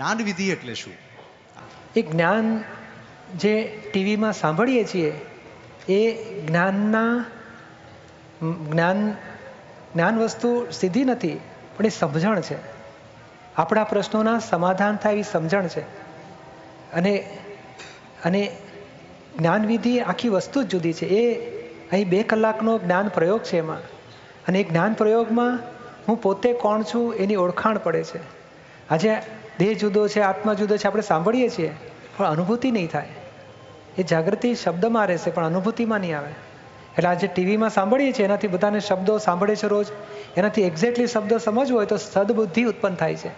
જ્ઞાન વિધિ એટલે શું? એ જ્ઞાન જે ટીવીમાં સાંભળીએ છીએ એ જ્ઞાન વસ્તુ સીધી નથી, પણ એ સમજણ છે. આપણા પ્રશ્નોના સમાધાન થાય એવી સમજણ છે. અને અને જ્ઞાનવિધિ આખી વસ્તુ જ જુદી છે. એ અહીં 2 કલાકનો જ્ઞાન પ્રયોગ છે એમાં. અને એ જ્ઞાન પ્રયોગમાં હું પોતે કોણ છું એની ઓળખાણ પડે છે. આજે દેહ જુદો છે, આત્મા જુદો છે, આપણે સાંભળીએ છીએ પણ અનુભૂતિ નહીં થાય. એ જાગૃતિ શબ્દમાં રહેશે પણ અનુભૂતિમાં નહીં આવે. એટલે આજે ટીવીમાં સાંભળીએ છીએ એનાથી બધાને શબ્દો સાંભળે છે રોજ, એનાથી એક્ઝેક્ટલી શબ્દો સમજવો હોય તો સદબુદ્ધિ ઉત્પન્ન થાય છે.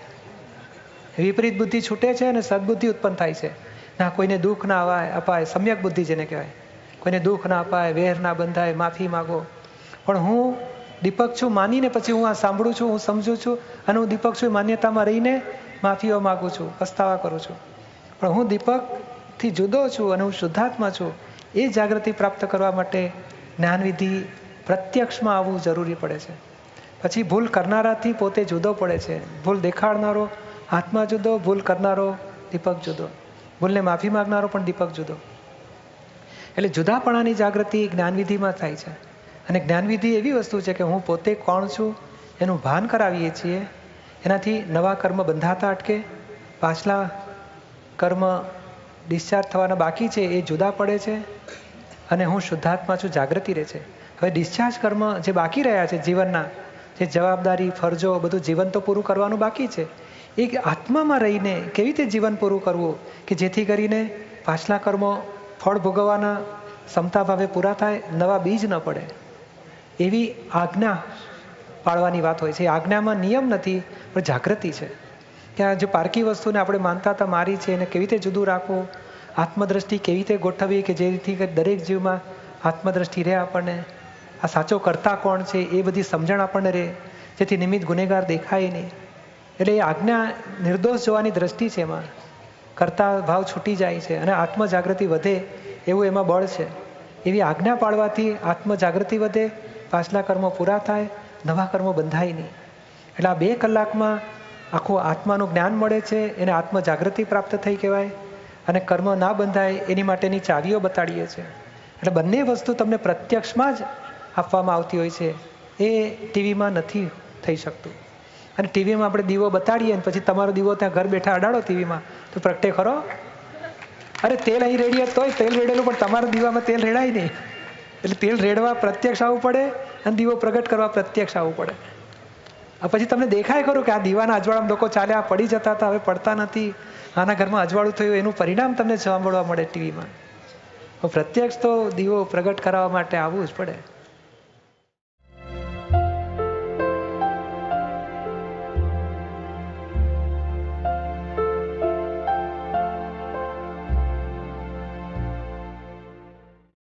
વિપરીત બુદ્ધિ છૂટે છે અને સદબુદ્ધિ ઉત્પન્ન થાય છે. ના કોઈને દુઃખ ના અપાય, સમ્યક બુદ્ધિ જેને કહેવાય. કોઈને દુઃખ ના અપાય, વેર ના બંધાય, માફી માગો. પણ હું દીપક છું માનીને પછી હું આ સાંભળું છું, હું સમજું છું અને હું દીપક છું માન્યતામાં રહીને માફીઓ માગું છું, પસ્તાવા કરું છું. પણ હું દીપકથી જુદો છું અને હું શુદ્ધાત્મા છું. એ જાગૃતિ પ્રાપ્ત કરવા માટે જ્ઞાનવિધિ પ્રત્યક્ષમાં આવવું જરૂરી પડે છે. પછી ભૂલ કરનારાથી પોતે જુદો પડે છે. ભૂલ દેખાડનારો આત્મા જુદો, ભૂલ કરનારો દીપક જુદો, ભૂલને માફી માગનારો પણ દીપક જુદો. એટલે જુદાપણાની જાગૃતિ જ્ઞાનવિધિમાં થાય છે. અને જ્ઞાનવિધિ એવી વસ્તુ છે કે હું પોતે કોણ છું એનું ભાન કરાવીએ છીએ. એનાથી નવા કર્મ બંધાતા અટકે, પાછલા કર્મ ડિસ્ચાર્જ થવાના બાકી છે એ જુદા પડે છે અને હું શુદ્ધાત્મા છું, જાગૃતિ રહે છે. હવે ડિસ્ચાર્જ કર્મ જે બાકી રહ્યા છે જીવનના, જે જવાબદારી ફરજો બધું જીવન તો પૂરું કરવાનું બાકી છે, એ આત્મામાં રહીને કેવી રીતે જીવન પૂરું કરવું કે જેથી કરીને પાછલા કર્મો ફળ ભોગવવાના ક્ષમતા ભાવે પૂરા થાય, નવા બીજ ન પડે, એવી આજ્ઞા પાળવાની વાત હોય છે. એ આજ્ઞામાં નિયમ નથી પણ જાગૃતિ છે. કે આ જે પારકી વસ્તુને આપણે માનતા હતા મારી છે એને કેવી રીતે જુદું રાખવું, આત્મદ્રષ્ટિ કેવી રીતે ગોઠવવી કે જેથી દરેક જીવમાં આત્મદ્રષ્ટિ રહે આપણને, આ સાચો કરતા કોણ છે એ બધી સમજણ આપણને રહે, જેથી નિમિત્ત ગુનેગાર દેખાય નહીં. એટલે એ આજ્ઞા નિર્દોષ જોવાની દ્રષ્ટિ છે. એમાં કરતા ભાવ છૂટી જાય છે અને આત્મ જાગૃતિ વધે એવું એમાં બળ છે. એવી આજ્ઞા પાળવાથી આત્મ જાગૃતિ વધે, પાછલા કર્મો પૂરા થાય, નવા કર્મો બંધાય નહીં. એટલે આ 2 કલાકમાં આખું આત્માનું જ્ઞાન મળે છે. એને આત્મ જાગૃતિ પ્રાપ્ત થઈ કહેવાય. અને કર્મ ના બંધાય એની માટેની ચાવીઓ બતાડીએ છીએ. એટલે બંને વસ્તુ તમને પ્રત્યક્ષમાં જ આપવામાં આવતી હોય છે. એ ટીવીમાં નથી થઈ શકતું. અને ટીવીમાં આપણે દીવો બતાડીએ અને પછી તમારો દીવો ત્યાં ઘર બેઠા અડાડો ટીવીમાં તો પ્રગટે ખરો? અરે તેલ અહીં રેડીએ તોય તેલ રેડેલું પણ તમારા દીવામાં તેલ રેડાય નહીં. એટલે તેલ રેડવા પ્રત્યક્ષ આવવું પડે અને દીવો પ્રગટ કરવા પ્રત્યક્ષ આવવું પડે. પછી તમને દેખાય ખરું કે આ દીવાના અજવાળામાં લોકો ચાલ્યા પડી જતા હતા, હવે પડતા નથી, આના ઘરમાં અજવાળું થયું, એનું પરિણામ તમને સાંભળવા મળે ટીવીમાં. પ્રત્યક્ષ તો દીવો પ્રગટ કરાવવા માટે આવવું જ પડે.